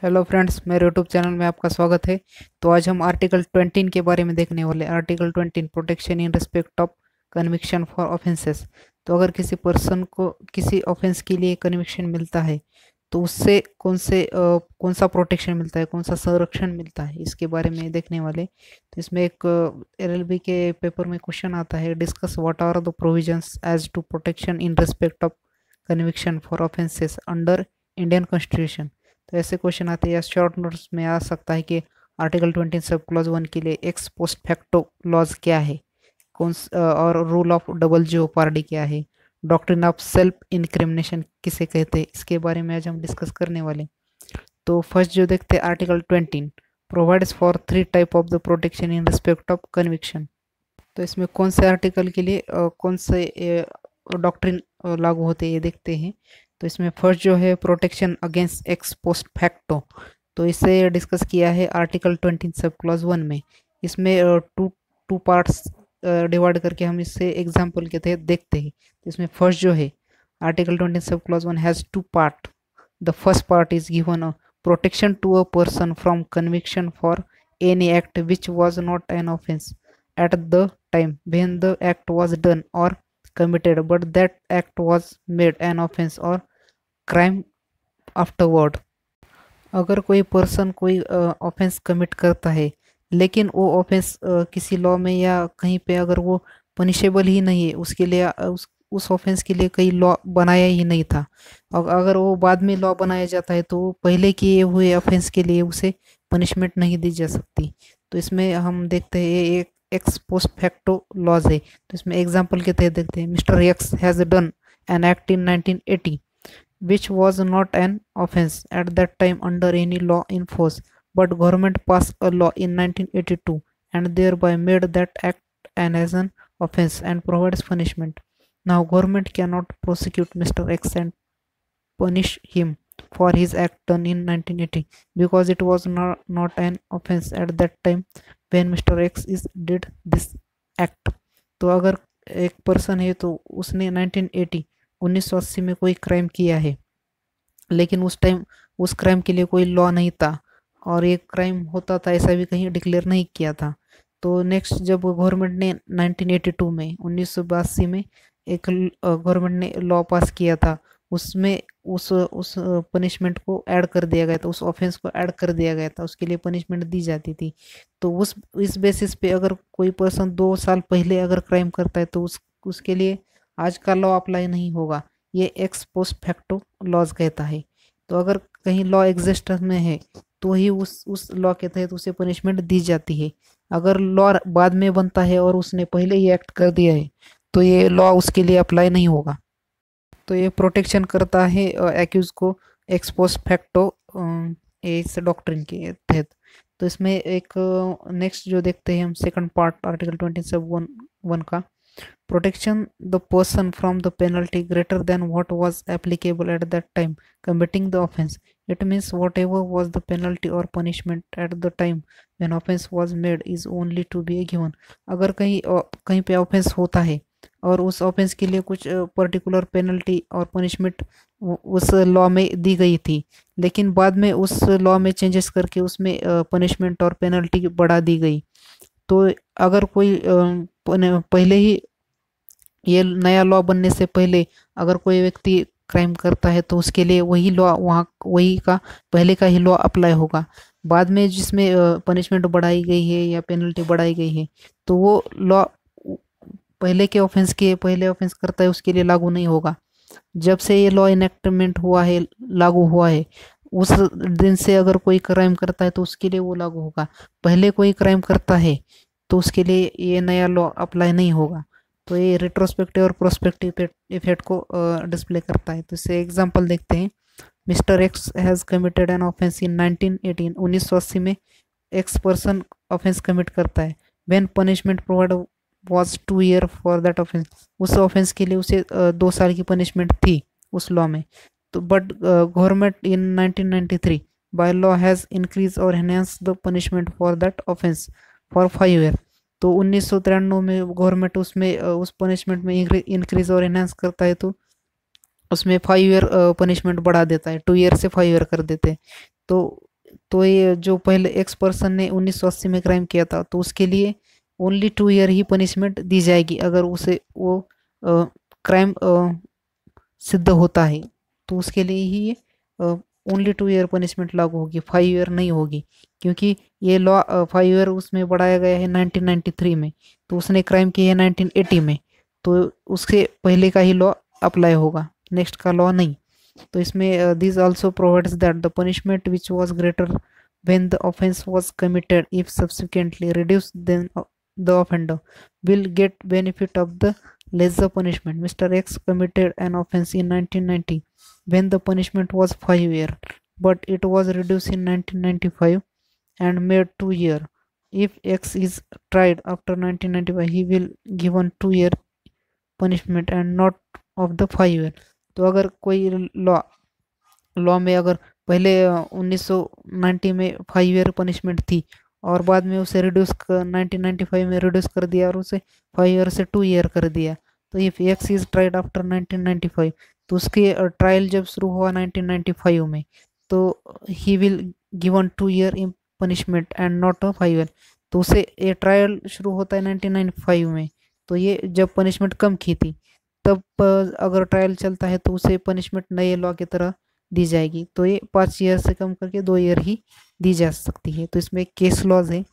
Hello friends, मेरे YouTube channel में आपका स्वागत है। तो आज हम आर्टिकल 20 के बारे में देखने वाले। Article 20 protection in respect of conviction for offences. तो अगर किसी पर्सन को किसी ऑफेंस के लिए कन्विक्शन मिलता है तो उससे कौन सा प्रोटेक्शन मिलता है, कौन सा संरक्षण मिलता है, इसके बारे में देखने वाले। तो इसमें एक एलएलबी के पेपर में क्वेश्चन आता है, discuss what are the provisions as to protection in respect of conviction for offences under Indian constitution. तो ऐसे क्वेश्चन आते हैं या शॉर्ट नोट्स में आ सकता है कि आर्टिकल 20 सब क्लॉज 1 के लिए एक्स पोस्ट फैक्टो क्लॉज क्या है, और रूल ऑफ डबल जेओपार्डी क्या है, डॉक्ट्रिन ऑफ सेल्फ इनक्रिमिनेशन किसे कहते हैं, इसके बारे में आज हम डिस्कस करने वाले। तो फर्स्ट जो देखते हैं, article 20 provides for 3 type of the protection in respect of conviction. तो इसमें कौन से आर्टिकल के लिए कौन से डॉक्ट्रिन लागू होते हैं ये देखते हैं। तो इसमें फर्स्ट जो है protection against x post facto, तो इसे डिस्कस किया है आर्टिकल 20 सब क्लॉज 1 में। इसमें टू टू पार्ट्स डिवाइड करके हम इससे एग्जाम्पल के तहत देखते हैं। तो इसमें फर्स्ट जो है article 20 sub clause 1 has 2 part. The first part is given a protection to a person from conviction for any act which was not an offence at the time when the act was done or committed, but that act was made an offense or crime afterward। अगर कोई person कोई offence commit करता है लेकिन वो offence किसी law में या कहीं पे अगर वो पनिशेबल ही नहीं है, उसके लिए उस ऑफेंस के लिए कई लॉ बनाया ही नहीं था, और अगर वो बाद में लॉ बनाया जाता है तो वो पहले किए हुए ऑफेंस के लिए उसे पनिशमेंट नहीं दी जा सकती। तो इसमें हम देखते हैं ये एक एक्स पोस्ट फैक्टो लॉज है। तो इसमें एग्जांपल के तहत देखते हैं, mister x has done an act in 1980 which was not an offense at that time under any law in force, but government passed a law in 1982 and thereby made that act as an offense and provides punishment. Now government cannot prosecute Mr. X and punish him for his act done in 1980 because it was not an offense at that time when Mr. X is did this act। तो अगर एक person है तो उसने 1980 में कोई crime किया है, लेकिन उस टाइम उस क्राइम के लिए कोई लॉ नहीं था और ये क्राइम होता था ऐसा भी कहीं डिक्लेयर नहीं किया था। तो नेक्स्ट जब गवर्नमेंट ने 1982 में 1982 में एक गवर्नमेंट ने लॉ पास किया था, उसमें उस पनिशमेंट को ऐड कर दिया गया था, उस ऑफेंस को ऐड कर दिया गया था, उसके लिए पनिशमेंट दी जाती थी। तो उस इस बेसिस पे अगर कोई पर्सन 2 साल पहले अगर क्राइम करता है तो उसके लिए आज का लॉ अप्लाई नहीं होगा, ये एक्स पोस्ट फैक्टो लॉज कहता है। तो अगर कहीं लॉ एग्जिस्टेंस में है तो ही उस लॉ के तहत उसे पनिशमेंट दी जाती है। अगर लॉ बाद में बनता है और उसने पहले ही एक्ट कर दिया है तो ये लॉ उसके लिए अप्लाई नहीं होगा। तो ये प्रोटेक्शन करता है एक्यूज को एक्स पोस्ट फैक्टो इस डॉक्ट्रिन के तहत। तो इसमें एक नेक्स्ट जो देखते हैं हम, सेकंड पार्ट आर्टिकल 27(1) का, protection the person from the penalty greater than what was applicable at that time committing the offense। it means whatever was the penalty or punishment at the time when offense was made is only to be given। अगर कहीं पे offence होता है और उस offence के लिए कुछ पर्टिकुलर पेनल्टी और पनिशमेंट उस लॉ में दी गई थी, लेकिन बाद में उस लॉ में चेंजेस करके उसमें पनिशमेंट और पेनल्टी बढ़ा दी गई। तो अगर कोई पहले ही ये नया लॉ बनने से पहले अगर कोई व्यक्ति क्राइम करता है तो उसके लिए वही लॉ वहाँ वही का पहले का ही लॉ अप्लाई होगा। बाद में जिसमें पनिशमेंट बढ़ाई गई है या पेनल्टी बढ़ाई गई है तो वो लॉ पहले ऑफेंस करता है उसके लिए लागू नहीं होगा। जब से ये लॉ इनेक्टमेंट हुआ है, लागू हुआ है, उस दिन से अगर कोई क्राइम करता है तो उसके लिए वो लागू होगा। पहले कोई क्राइम करता है तो उसके लिए ये नया लॉ अप्लाई नहीं होगा। तो ये रिट्रोस्पेक्टिव और प्रोस्पेक्टिव इफेक्ट को डिस्प्ले करता है। तो इससे एग्जांपल देखते हैं, mister x has committed an offence इन 1918 1980 में एक्स पर्सन ऑफेंस कमिट करता है। When punishment provide was 2 year for that offence, उस ऑफेंस के लिए उसे 2 साल की पनिशमेंट थी उस लॉ में। तो but government in 1993 by law has increase और enhance the punishment for that offence for 5 year. तो 1993 में गवर्नमेंट उसमें उस पनिशमेंट में इंक्रीज और एनहांस करता है, तो उसमें 5 ईयर पनिशमेंट बढ़ा देता है, 2 ईयर से 5 ईयर कर देते हैं। तो तो ये जो पहले एक्स पर्सन ने 1980 में क्राइम किया था, तो उसके लिए ओनली 2 ईयर ही पनिशमेंट दी जाएगी अगर उसे वो क्राइम सिद्ध होता है। तो उसके लिए ही ओनली 2 ईयर पनिशमेंट लागू होगी, 5 ईयर नहीं होगी, क्योंकि ये लॉ 5 ईयर उसमें बढ़ाया गया है 1993 में, तो उसने क्राइम किया है 1980 में, तो उसके पहले का ही लॉ अप्लाई होगा, नेक्स्ट का लॉ नहीं। तो इसमें this also provides that the punishment which was greater when the offense was committed if subsequently reduced then the offender will get benefit of the lesser punishment. Mr. X committed an offense in 1990 when the punishment was 5 years, but it was reduced in 1995 and made 2 years. If X is tried after 1995, he will given 2 year punishment and not of the 5 year. तो अगर कोई law में अगर पहले 1990 में 5 year punishment थी और बाद में उसे 1995 में रिड्यूस कर दिया और उसे 5 ईयर से 2 ईयर कर दिया, तो if x is tried after 1995, तो उसके ट्रायल जब शुरू हुआ 1995 में, तो he will given 2 year in punishment and not 5 year. तो उसे ये ट्रायल शुरू होता है 1995 में, तो ये जब पनिशमेंट कम की थी, तब अगर ट्रायल चलता है तो उसे पनिशमेंट नए लॉ की तरह दी जाएगी। तो ये 5 ईयर से कम करके 2 ईयर ही दी जा सकती है। तो इसमें केस लॉज है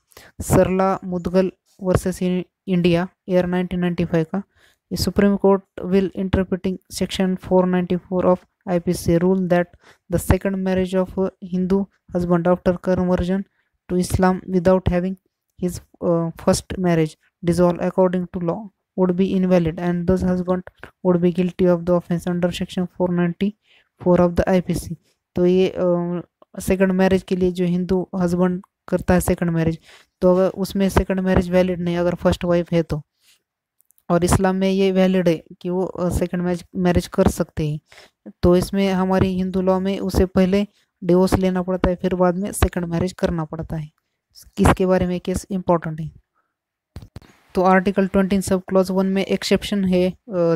Sarla Mudgal versus India year 1995 का। Supreme court will interpreting section 494 of IPC rule that the second marriage of Hindu husband after conversion to Islam without having his first marriage dissolved according to law would be invalid and thus husband would be guilty of the offense under section 494 of the IPC. तो ये second marriage के लिए जो Hindu husband करता है second marriage, तो अगर उसमें सेकंड मैरिज वैलिड नहीं अगर फर्स्ट वाइफ है तो, और इस्लाम में ये वैलिड है कि वो सेकंड मैरिज कर सकते हैं। तो इसमें हमारी हिंदू लॉ में उसे पहले डिवोर्स लेना पड़ता है, फिर बाद में सेकंड मैरिज करना पड़ता है। किसके बारे में केस इंपॉर्टेंट है। तो आर्टिकल 20 सब क्लॉज 1 में एक्सेप्शन है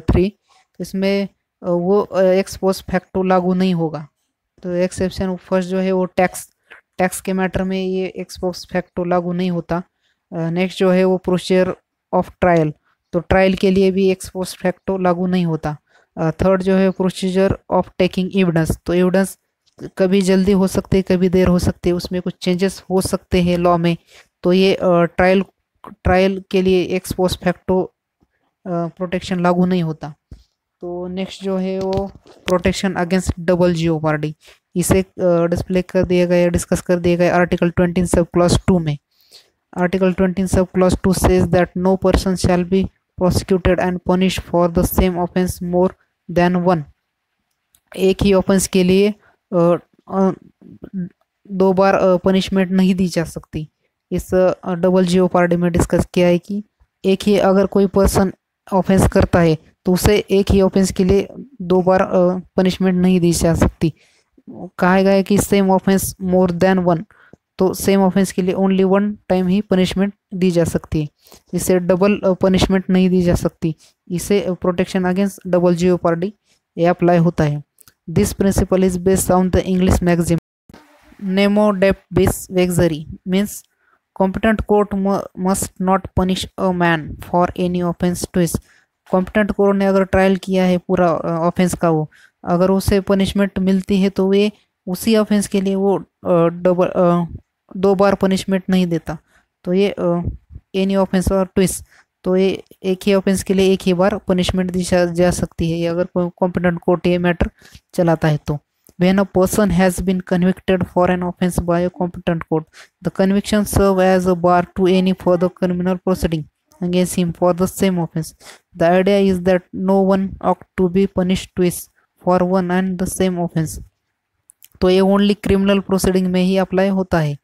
3, तो इसमें वो एक्स पोस्ट फैक्टो लागू नहीं होगा। तो एक्सेप्शन फर्स्ट जो है वो टैक्स के मैटर में ये एक्स पोस्ट फैक्टो लागू नहीं होता। नेक्स्ट जो है वो प्रोसीजर ऑफ ट्रायल, तो ट्रायल के लिए भी एक्स पोस्ट फैक्टो लागू नहीं होता। थर्ड जो है प्रोसीजर ऑफ टेकिंग एविडेंस, तो एविडेंस कभी जल्दी हो सकते हैं कभी देर हो सकते हैं, उसमें कुछ चेंजेस हो सकते हैं लॉ में, तो ये ट्रायल के लिए एक्स पोस्ट फैक्टो प्रोटेक्शन लागू नहीं होता। तो नेक्स्ट जो है वो प्रोटेक्शन अगेंस्ट डबल जियोपार्डी, इसे डिस्प्ले कर दिया गया डिस्कस कर दिया गया आर्टिकल 20 सब क्लॉज 2 में। Article 20 sub clause 2 says that no person shall be prosecuted and punish for the same offence more than one. एक ही ऑफेंस के लिए 2 बार पनिशमेंट नहीं दी जा सकती। इस डबल जियोपार्डी में डिस्कस किया है कि एक ही अगर कोई पर्सन ऑफेंस करता है तो उसे एक ही ऑफेंस के लिए 2 बार पनिशमेंट नहीं दी जा सकती। कहा गया है कि same offence more than one, तो सेम ऑफेंस के लिए ओनली 1 टाइम ही पनिशमेंट दी जा सकती है, इसे डबल पनिशमेंट नहीं दी जा सकती। इसे प्रोटेक्शन अगेंस्ट डबल जियोपार्डी ये अप्लाई होता है। This principle is based on the English maxim nemo debet bis vexari means competent court must not punish a man for any offense to his। Competent court ने अगर trial किया है पूरा offence का, वो अगर उसे पनिशमेंट मिलती है तो वे उसी ऑफेंस के लिए वो 2 बार पनिशमेंट नहीं देता। तो ये एनी ऑफेंस और ट्विस्ट, तो ये एक ही ऑफेंस के लिए एक ही बार पनिशमेंट दी जा सकती है, ये अगर कॉम्पिटेंट कोर्ट ये मैटर चलाता है तो। When a person has been convicted for an offense by a competent court, the conviction serves as a bar to any further criminal proceeding against him for the same offense. The idea is that no one ought to be punished twice for one and the same offense. तो ये only criminal proceeding में ही apply होता है।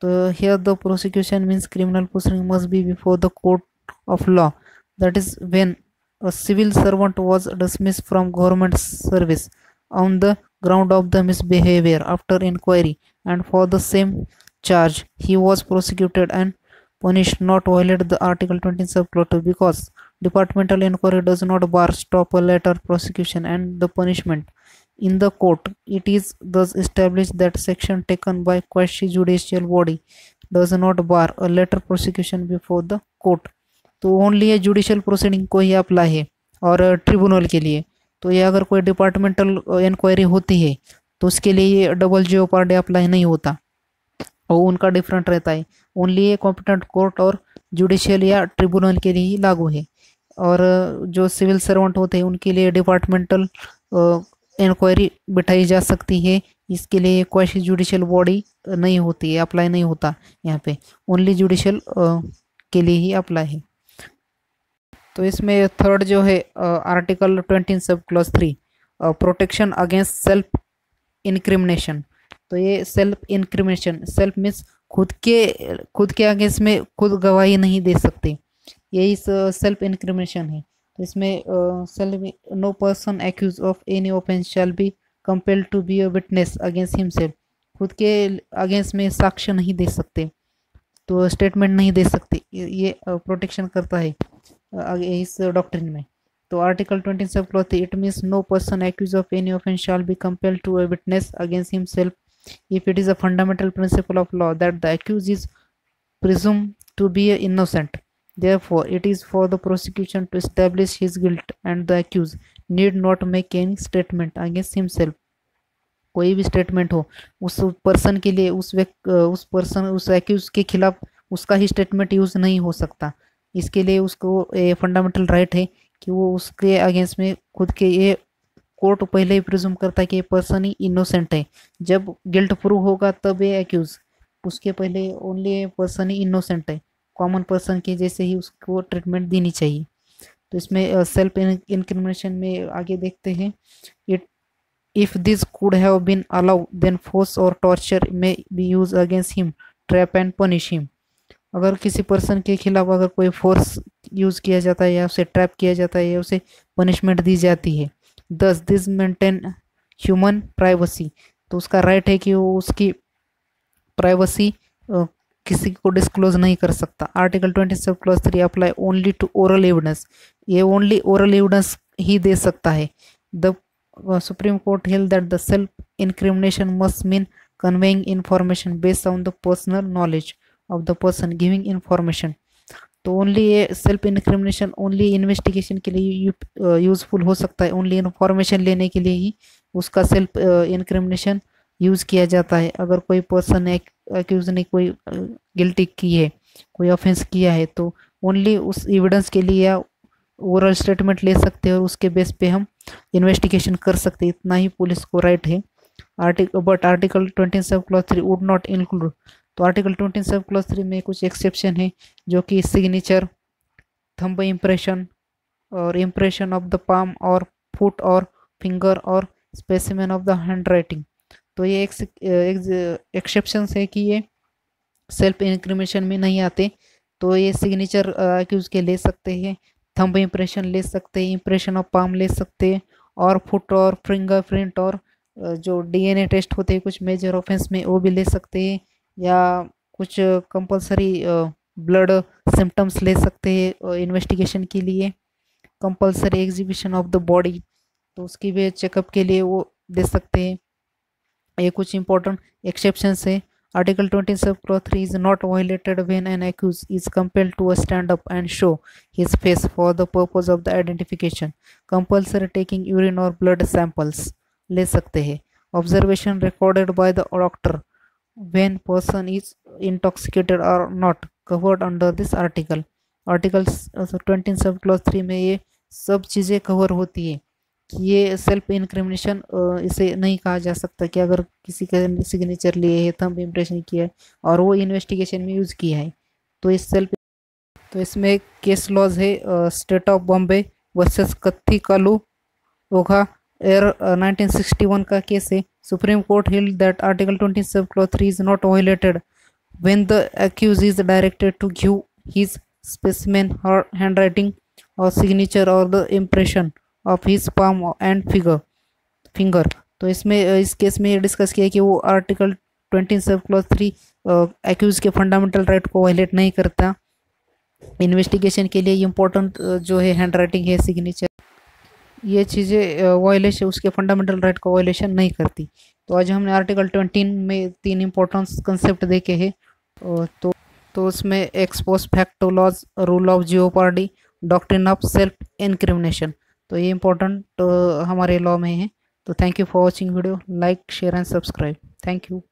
तो here the prosecution means criminal proceeding must be before the court of law, that is when a civil servant was dismissed from government service on the ground of the misbehavior after inquiry and for the same charge he was prosecuted and punished not violate the article 20 subclause 2 because departmental inquiry does not bar stop a later prosecution and the punishment in the court. It is thus established that section taken by quasi-judicial body does not bar a later prosecution before the court. तो only ये judicial proceeding को ही apply है और tribunal के लिए। तो ये अगर कोई डिपार्टमेंटल इंक्वायरी होती है तो उसके लिए ये डबल जेओपार्डी अप्लाई नहीं होता और उनका डिफरेंट रहता है। ओनली ये कॉम्पिटेंट कोर्ट और जुडिशियल या ट्रिब्यूनल के लिए ही लागू है। और जो सिविल सर्वेंट होते हैं उनके लिए डिपार्टमेंटल इंक्वायरी बिठाई जा सकती है। इसके लिए क्वासी जुडिशियल बॉडी नहीं होती है, अप्लाई नहीं होता यहाँ पे, ओनली जुडिशियल के लिए ही अप्लाई है। तो इसमें थर्ड जो है article 20 sub clause 3 protection against self incrimination. तो ये सेल्फ इनक्रिमिनेशन, सेल्फ मीन्स खुद के अगेंस्ट में खुद गवाही नहीं दे सकते, यही सेल्फ इनक्रिमिनेशन है। तो इसमें self no person accuse of any offence shall be compelled to be a witness against himself. खुद के अगेंस्ट में साक्ष्य नहीं दे सकते, तो स्टेटमेंट नहीं दे सकते, ये प्रोटेक्शन करता है इस डॉक्ट्रिन में। तो article 20 sub clause 3 it means no person accuse of any offence shall be compelled to a witness against himself if it is a fundamental principle of law that the accused is presumed to be innocent. Therefore, it is for the prosecution to establish his guilt and the accused need not make any statement against himself. कोई भी statement हो उस person के लिए, उस accused के खिलाफ उसका ही स्टेटमेंट यूज नहीं हो सकता। इसके लिए उसको फंडामेंटल राइट है कि वो उसके अगेंस्ट में खुद के ये कोर्ट पहले ही प्रिज्यूम करता है कि ये पर्सन ही इनोसेंट है। जब गिल्ट प्रूव होगा तब ये एक्यूज, उसके पहले ओनली ये पर्सन ही इनोसेंट है, कॉमन पर्सन के जैसे ही उसको ट्रीटमेंट देनी चाहिए। तो इसमें सेल्फ इनक्रिमिनेशन में आगे देखते हैं, it if this could have been allowed then force or torture may be use against him trap and punish him. अगर किसी पर्सन के खिलाफ अगर कोई फोर्स यूज किया जाता है या उसे ट्रैप किया जाता है या उसे पनिशमेंट दी जाती है, दस दिस मेंटेन ह्यूमन प्राइवेसी। तो उसका राइट है कि वो उसकी प्राइवेसी किसी को डिस्क्लोज नहीं कर सकता। Article 20 sub clause 3 apply only to oral evidence, ये ओनली ओरल एविडेंस ही दे सकता है। The supreme court held that the self incrimination must mean conveying information based on the personal knowledge of the person giving information. तो only ये self incrimination only investigation के लिए useful हो सकता है, ओनली इन्फॉर्मेशन लेने के लिए ही उसका सेल्फ इनक्रिमिनेशन यूज़ किया जाता है। अगर कोई पर्सन एक्यूज ने कोई गिल्टी की है, कोई ऑफेंस किया है, तो ओनली उस एविडेंस के लिए या ओरल स्टेटमेंट ले सकते हैं और उसके बेस पे हम इन्वेस्टिगेशन कर सकते हैं, इतना ही पुलिस को राइट है। Article 20 sub clause 3 would not include. तो आर्टिकल 20 सब क्लॉज 3 में कुछ एक्सेप्शन है, जो कि सिग्नेचर, थंब इम्प्रेशन और इम्प्रेशन ऑफ द पाम और फुट और फिंगर और specimen of the hand writing. तो ये एक्सेप्शन है कि ये सेल्फ इंक्रिमिनेशन में नहीं आते। तो ये सिग्नेचर एक्यूज के ले सकते हैं, थंब इम्प्रेशन ले सकते हैं, इम्प्रेशन ऑफ पाम ले सकते हैं, और फुट और फिंगरप्रिंट और जो डीएनए टेस्ट होते हैं कुछ मेजर ऑफेंस में वो भी ले सकते हैं, या कुछ कंपलसरी ब्लड सिम्टम्स ले सकते हैं इन्वेस्टिगेशन के लिए, compulsory exhibition of the body, तो उसकी भी चेकअप के लिए वो दे सकते हैं। ये कुछ इंपॉर्टेंट एक्सेप्शंस है। Article 20 sub clause 3 is not violated when an accused is compelled to stand up and show his face for the purpose of the identification. Compulsory taking urine or blood samples ले सकते हैं। Observation recorded by the doctor when person is intoxicated are not covered under this article. Article 20 sub clause 3 में ये सब चीज़ें cover होती है कि ये सेल्फ इनक्रिमिनेशन इसे नहीं कहा जा सकता कि अगर किसी का सिग्नेचर लिए है, थंब इम्प्रेशन किया है और वो इन्वेस्टिगेशन में यूज़ किया है, तो इस सेल्फ, तो इसमें केस लॉज है state of Bombay versus Kathi Kalu Oghad AIR 1961 का केस है। Supreme court held that article 20 sub clause 3 is not violated when the accuse is directed to give his specimen handwriting और सिग्नेचर और the impression of his palm and finger. तो इसमें इस case में ये discuss किया कि वो आर्टिकल 20 सब क्लॉज 3 एक्यूज के फंडामेंटल राइट को वायलेट नहीं करता। इन्वेस्टिगेशन के लिए इम्पोर्टेंट जो है हैंड राइटिंग है, सिग्नेचर, ये चीज़ें वायलेशन, उसके फंडामेंटल राइट का वायलेशन नहीं करती। तो आज हमने आर्टिकल 20 में 3 इम्पोर्टेंट कंसेप्ट देखे हैं। तो उसमें ex post facto laws, rule of jeopardy, doctrine of self incrimination, तो ये इम्पोर्टेंट हमारे लॉ में है। तो thank you for watching video, like share and subscribe. Thank you.